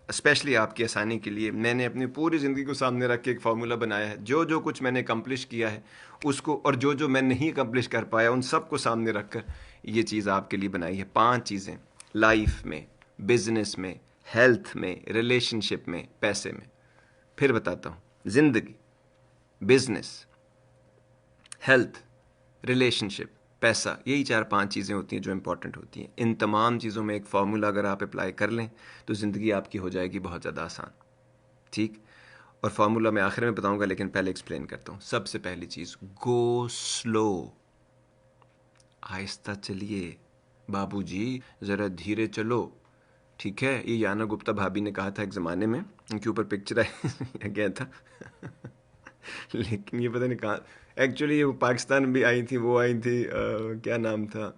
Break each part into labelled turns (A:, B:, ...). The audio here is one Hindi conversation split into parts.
A: स्पेशली आपकी आसानी के लिए मैंने अपनी पूरी ज़िंदगी को सामने रख के एक फार्मूला बनाया है। जो जो कुछ मैंने अकम्पलिश किया है उसको, और जो जो मैं नहीं अकम्पलिश कर पाया उन सब को सामने रख कर ये चीज़ आपके लिए बनाई है। 5 चीज़ें लाइफ में, बिजनेस में, हेल्थ में, रिलेशनशिप में, पैसे में। फिर बताता हूँ, ज़िंदगी, बिजनेस, हेल्थ, रिलेशनशिप, पैसा, यही 4-5 चीज़ें होती हैं जो इंपॉर्टेंट होती हैं। इन तमाम चीज़ों में एक फार्मूला अगर आप अप्लाई कर लें तो ज़िंदगी आपकी हो जाएगी बहुत ज़्यादा आसान। ठीक, और फार्मूला मैं आखिर में बताऊंगा, लेकिन पहले एक्सप्लेन करता हूँ। सबसे पहली चीज़, गो स्लो, आहिस्ता चलिए बाबूजी, ज़रा धीरे चलो। ठीक है, ये याना गुप्ता भाभी ने कहा था एक ज़माने में, उनके ऊपर पिक्चर आई गया था लेकिन ये पता नहीं कहाँ, एक्चुअली ये वो पाकिस्तान भी आई थी, वो आई थी क्या नाम था,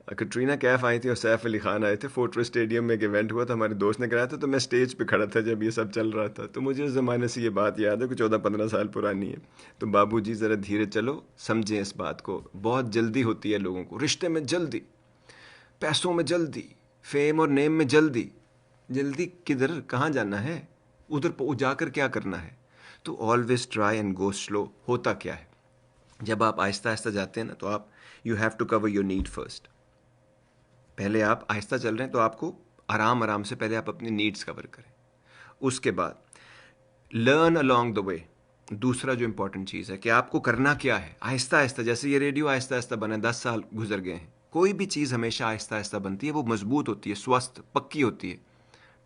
A: कटरीना कैफ आई थी और सैफ अली खान आए थे। फोर्ट्रेस स्टेडियम में एक इवेंट हुआ था, हमारे दोस्त ने कराया था, तो मैं स्टेज पे खड़ा था जब ये सब चल रहा था। तो मुझे उस ज़माने से ये बात याद है कि 14-15 साल पुरानी है। तो बाबूजी ज़रा धीरे चलो, समझें इस बात को। बहुत जल्दी होती है लोगों को, रिश्ते में जल्दी, पैसों में जल्दी, फेम और नेम में जल्दी। जल्दी किधर, कहाँ जाना है, उधर जाकर क्या करना है। तो always try and go slow. होता क्या है, जब आप आहिस्ता आहिस्ता जाते हैं ना, तो आप you have to cover your need first. पहले आप आहिस्ता चल रहे हैं तो आपको आराम आराम से पहले आप अपनी नीड्स कवर करें। उसके बाद लर्न अलोंग द वे। दूसरा जो इंपॉर्टेंट चीज़ है कि आपको करना क्या है, आहिस्ता आहिस्ता। जैसे ये रेडियो आहिस्ता आहिस्ता बना, 10 साल गुजर गए हैं। कोई भी चीज़ हमेशा आहिस्ता आहिस्ता बनती है, वो मजबूत होती है, स्वस्थ, पक्की होती है,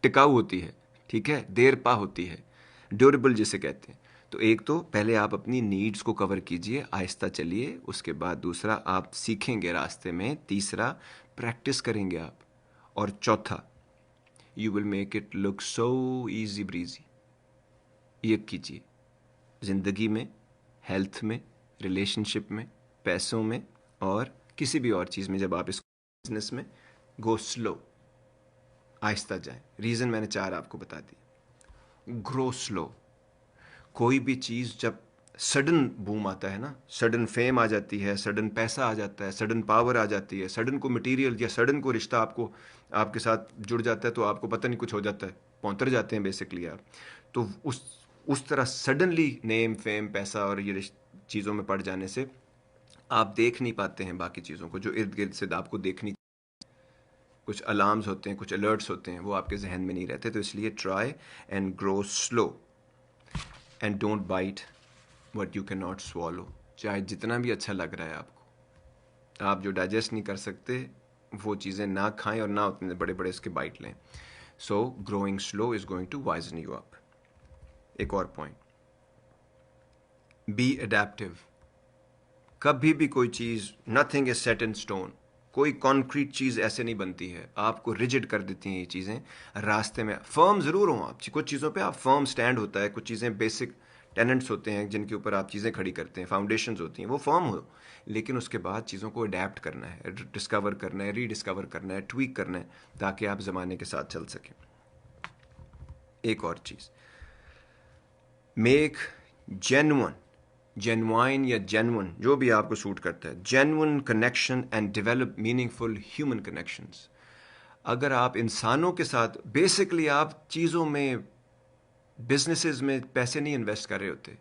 A: टिकाऊ होती है। ठीक है, देर पा होती है, ड्यूरेबल जिसे कहते हैं। तो एक तो पहले आप अपनी नीड्स को कवर कीजिए, आहिस्ता चलिए। उसके बाद दूसरा, आप सीखेंगे रास्ते में। तीसरा, प्रैक्टिस करेंगे आप। और चौथा, you will make it look so easy breezy. ये कीजिए ज़िंदगी में, हेल्थ में, रिलेशनशिप में, पैसों में, और किसी भी और चीज़ में। जब आप इस बिजनेस में, गो स्लो, आहिस्ता जाए। रीज़न मैंने 4 आपको बता दिए। Grow slow. कोई भी चीज़ जब सडन बूम आता है ना, सडन फेम आ जाती है, सडन पैसा आ जाता है, सडन पावर आ जाती है, सडन को मटेरियल या सडन को रिश्ता आपको आपके साथ जुड़ जाता है, तो आपको पता नहीं कुछ हो जाता है, पौंतर जाते हैं बेसिकली आप। तो उस तरह सडनली नेम, फेम, पैसा और ये चीज़ों में पड़ जाने से आप देख नहीं पाते हैं बाकी चीज़ों को जो इर्द गिर्द से आपको देखनी। कुछ अलार्म्स होते हैं, कुछ अलर्ट्स होते हैं, वो आपके जहन में नहीं रहते। तो इसलिए try and grow slow and don't bite what you cannot swallow. चाहे जितना भी अच्छा लग रहा है आपको, आप जो डाइजेस्ट नहीं कर सकते वो चीज़ें ना खाएं और ना उतने बड़े बड़े इसके बाइट लें। So growing slow is going to widen you up. एक और पॉइंट, बी अडेप्टिव। कभी भी कोई चीज़, nothing is set in stone. कोई कॉन्क्रीट चीज़ ऐसे नहीं बनती है, आपको रिजिड कर देती हैं ये चीज़ें रास्ते में। फर्म ज़रूर हो आप, कुछ चीज़ों पे आप फर्म स्टैंड होता है, कुछ चीज़ें बेसिक टेनेंट्स होते हैं जिनके ऊपर आप चीज़ें खड़ी करते हैं, फाउंडेशंस होती हैं, वो फर्म हो। लेकिन उसके बाद चीज़ों को अडेप्ट करना है, डिस्कवर करना है, रीडिस्कवर करना है, ट्वीक करना है, ताकि आप ज़माने के साथ चल सकें। एक और चीज़, मेक जेन्युइन, जेन्युइन या जेन्युइन, जो भी आपको सूट करता है, genuine connection and develop meaningful human connections. अगर आप इंसानों के साथ, बेसिकली आप चीज़ों में, बिजनेसेस में पैसे नहीं इन्वेस्ट कर रहे होते,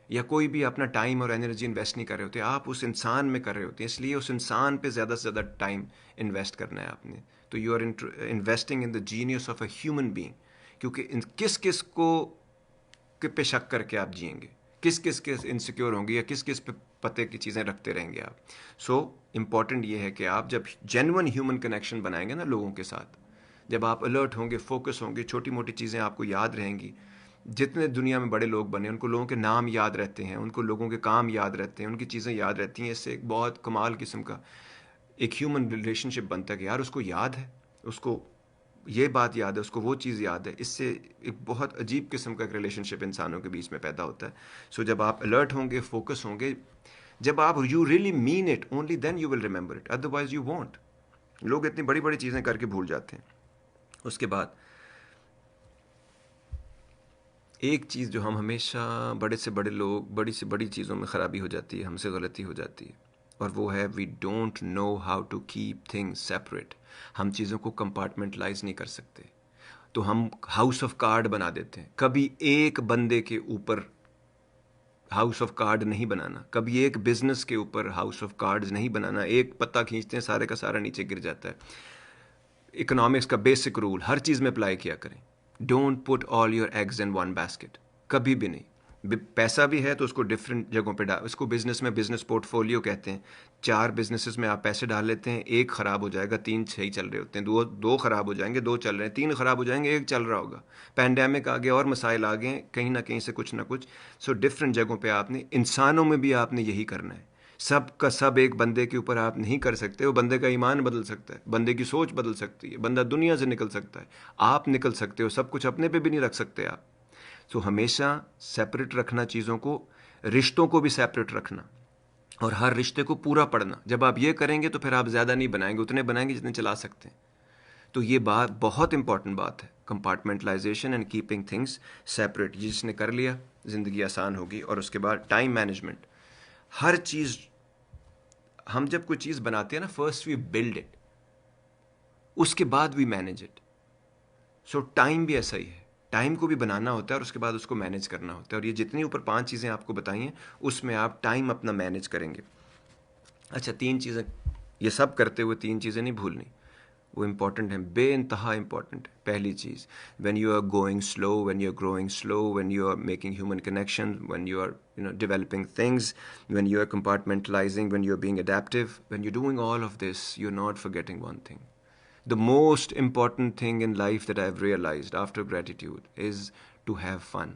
A: या कोई भी अपना टाइम और एनर्जी इन्वेस्ट नहीं कर रहे होते, आप उस इंसान में कर रहे होते हैं। इसलिए उस इंसान पे ज़्यादा से ज़्यादा टाइम इन्वेस्ट करना है आपने। तो you are investing in the genius of a human being. क्योंकि किस किस को पे शक करके आप जिएंगे, किस किस के इनसिक्योर होंगे, या किस किस पे पते की चीज़ें रखते रहेंगे आप। सो इम्पॉर्टेंट ये है कि आप जब जेन्युइन ह्यूमन कनेक्शन बनाएंगे ना लोगों के साथ, जब आप अलर्ट होंगे, फोकस होंगे, छोटी मोटी चीज़ें आपको याद रहेंगी। जितने दुनिया में बड़े लोग बने, उनको लोगों के नाम याद रहते हैं, उनको लोगों के काम याद रहते हैं, उनकी चीज़ें याद रहती हैं। इससे एक बहुत कमाल किस्म का एक ह्यूमन रिलेशनशिप बनता है कि यार उसको याद है, उसको ये बात याद है, उसको वो चीज़ याद है। इससे एक बहुत अजीब किस्म का एक रिलेशनशिप इंसानों के बीच में पैदा होता है। सो जब आप अलर्ट होंगे, फोकस होंगे, जब आप you really mean it, only then you will remember it, otherwise you won't. लोग इतनी बड़ी बड़ी चीज़ें करके भूल जाते हैं। उसके बाद एक चीज़ जो हम हमेशा, बड़े से बड़े लोग, बड़ी से बड़ी चीज़ों में ख़राबी हो जाती है, हमसे गलती हो जाती है, और वो है we don't know how to keep things separate. हम चीज़ों को कंपार्टमेंटलाइज नहीं कर सकते। तो हम हाउस ऑफ कार्ड बना देते हैं। कभी एक बंदे के ऊपर हाउस ऑफ कार्ड नहीं बनाना, कभी एक बिजनेस के ऊपर हाउस ऑफ कार्ड्स नहीं बनाना। एक पत्ता खींचते हैं, सारे का सारा नीचे गिर जाता है। इकोनॉमिक्स का बेसिक रूल हर चीज़ में अप्लाई किया करें। Don't put all your eggs in one basket, कभी भी नहीं। पैसा भी है तो उसको डिफरेंट जगहों पे डाल, इसको बिजनेस में बिजनेस पोर्टफोलियो कहते हैं। 4 बिजनेसेस में आप पैसे डाल लेते हैं, एक खराब हो जाएगा, 3 सही चल रहे होते हैं, दो खराब हो जाएंगे, 2 चल रहे हैं, 3 खराब हो जाएंगे, एक चल रहा होगा। पैंडेमिक आ गया और मसाइल आ गए, कहीं ना कहीं से कुछ ना कुछ। सो डिफरेंट जगहों पर आपने, इंसानों में भी आपने यही करना है। सब का सब एक बंदे के ऊपर आप नहीं कर सकते। वो बंदे का ईमान बदल सकता है, बंदे की सोच बदल सकती है, बंदा दुनिया से निकल सकता है, आप निकल सकते हो। सब कुछ अपने पे भी नहीं रख सकते आप। सो हमेशा सेपरेट रखना चीज़ों को, रिश्तों को भी सेपरेट रखना, और हर रिश्ते को पूरा पढ़ना। जब आप ये करेंगे तो फिर आप ज़्यादा नहीं बनाएंगे, उतने बनाएंगे जितने चला सकते हैं। तो ये बात बहुत इंपॉर्टेंट बात है, compartmentalisation and keeping things separate. जिसने कर लिया ज़िंदगी आसान होगी। और उसके बाद टाइम मैनेजमेंट। हर चीज़, हम जब कोई चीज़ बनाते हैं ना, फर्स्ट वी बिल्ड इट, उसके बाद we manage it. So time भी ऐसा ही है, टाइम को भी बनाना होता है और उसके बाद उसको मैनेज करना होता है। और ये जितनी ऊपर 5 चीज़ें आपको बताई हैं, उसमें आप टाइम अपना मैनेज करेंगे। अच्छा, 3 चीज़ें, ये सब करते हुए 3 चीज़ें नहीं भूलनी, वो इंपॉर्टेंट है, बेइंतहा इंपॉर्टेंट है। पहली चीज़, when you are going slow, when you are growing slow, when you are making human connection, when you are developing things, when you are compartmentalising, when you are being adaptive, when you doing all of this, you are not forgetting one thing. The most important thing in life that I've realized after gratitude is to have fun.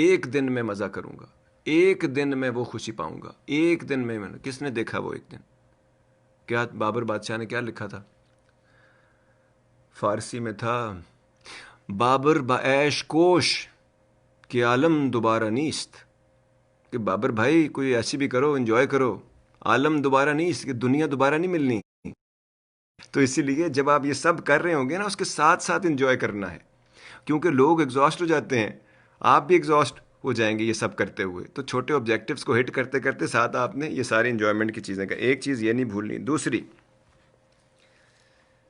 A: एक दिन मैं मज़ा करूँगा, एक दिन मैं वो खुशी पाऊँगा, एक दिन में मैंने, किसने देखा वो एक दिन? क्या बाबर बादशाह ने क्या लिखा था? फारसी में था, बाबर बाऐश कोश कि आलम दोबारा नीस्त। कि बाबर भाई कोई ऐसी भी करो, एंजॉय करो, आलम दोबारा नीस्त, कि दुनिया दोबारा नहीं मिलनी। तो इसीलिए जब आप ये सब कर रहे होंगे ना, उसके साथ साथ एंजॉय करना है, क्योंकि लोग एग्जॉस्ट हो जाते हैं, आप भी एग्जॉस्ट हो जाएंगे ये सब करते हुए। तो छोटे ऑब्जेक्टिव्स को हिट करते करते साथ आपने ये सारी एंजॉयमेंट की चीज़ें का, एक चीज़ ये नहीं भूलनी। दूसरी,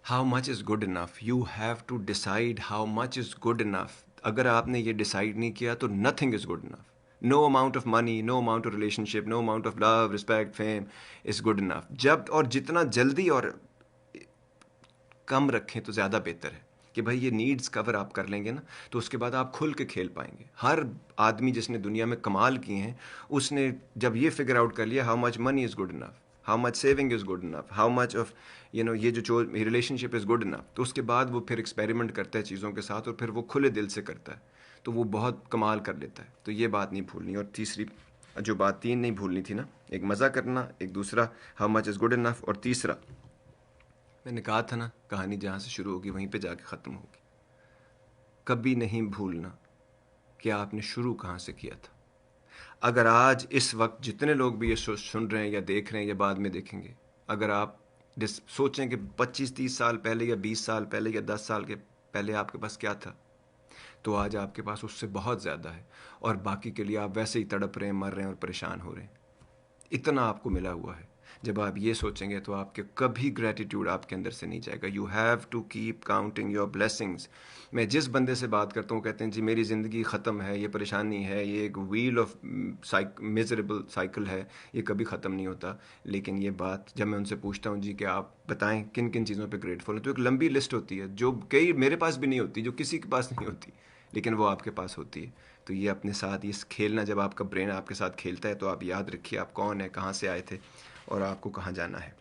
A: how much is good enough. You have to decide how much is good enough. अगर आपने ये डिसाइड नहीं किया तो nothing is good enough. No amount of money, no amount of relationship, no amount of love, respect, fame is good enough. जब और जितना जल्दी और कम रखें तो ज़्यादा बेहतर है। कि भाई ये नीड्स कवर आप कर लेंगे ना, तो उसके बाद आप खुल के खेल पाएंगे। हर आदमी जिसने दुनिया में कमाल किए हैं, उसने जब ये फिगर आउट कर लिया, how much money is good enough, how much saving is good enough, how much of ये जो रिलेशनशिप इज़ गुड इनफ, तो उसके बाद वो फिर एक्सपेरिमेंट करता है चीज़ों के साथ, और फिर वो खुले दिल से करता है, तो वो बहुत कमाल कर लेता है। तो ये बात नहीं भूलनी। और तीसरी जो बात, 3 नहीं भूलनी थी ना, एक मज़ा करना, एक दूसरा how much is good enough, और तीसरा मैंने कहा था ना, कहानी जहाँ से शुरू होगी वहीं पे जाके ख़त्म होगी। कभी नहीं भूलना कि आपने शुरू कहाँ से किया था। अगर आज इस वक्त जितने लोग भी ये सुन रहे हैं या देख रहे हैं या बाद में देखेंगे, अगर आप सोचें कि 25-30 साल पहले या 20 साल पहले या 10 साल के पहले आपके पास क्या था, तो आज आपके पास उससे बहुत ज़्यादा है, और बाकी के लिए आप वैसे ही तड़प रहे हैं, मर रहे हैं और परेशान हो रहे हैं। इतना आपको मिला हुआ है। जब आप ये सोचेंगे तो आपके कभी ग्रेटिट्यूड आपके अंदर से नहीं जाएगा। You have to keep counting your blessings. मैं जिस बंदे से बात करता हूँ, कहते हैं जी मेरी ज़िंदगी ख़त्म है, ये परेशानी है, ये एक व्हील ऑफ मिजरेबल साइकिल है, ये कभी ख़त्म नहीं होता। लेकिन ये बात जब मैं उनसे पूछता हूँ जी कि आप बताएं किन किन चीज़ों पे ग्रेटफुल है, तो एक लंबी लिस्ट होती है जो कई मेरे पास भी नहीं होती, जो किसी के पास नहीं होती, लेकिन वो आपके पास होती है। तो ये अपने साथ ये खेलना, जब आपका ब्रेन आपके साथ खेलता है, तो आप याद रखिए आप कौन है, कहाँ से आए थे और आपको कहाँ जाना है।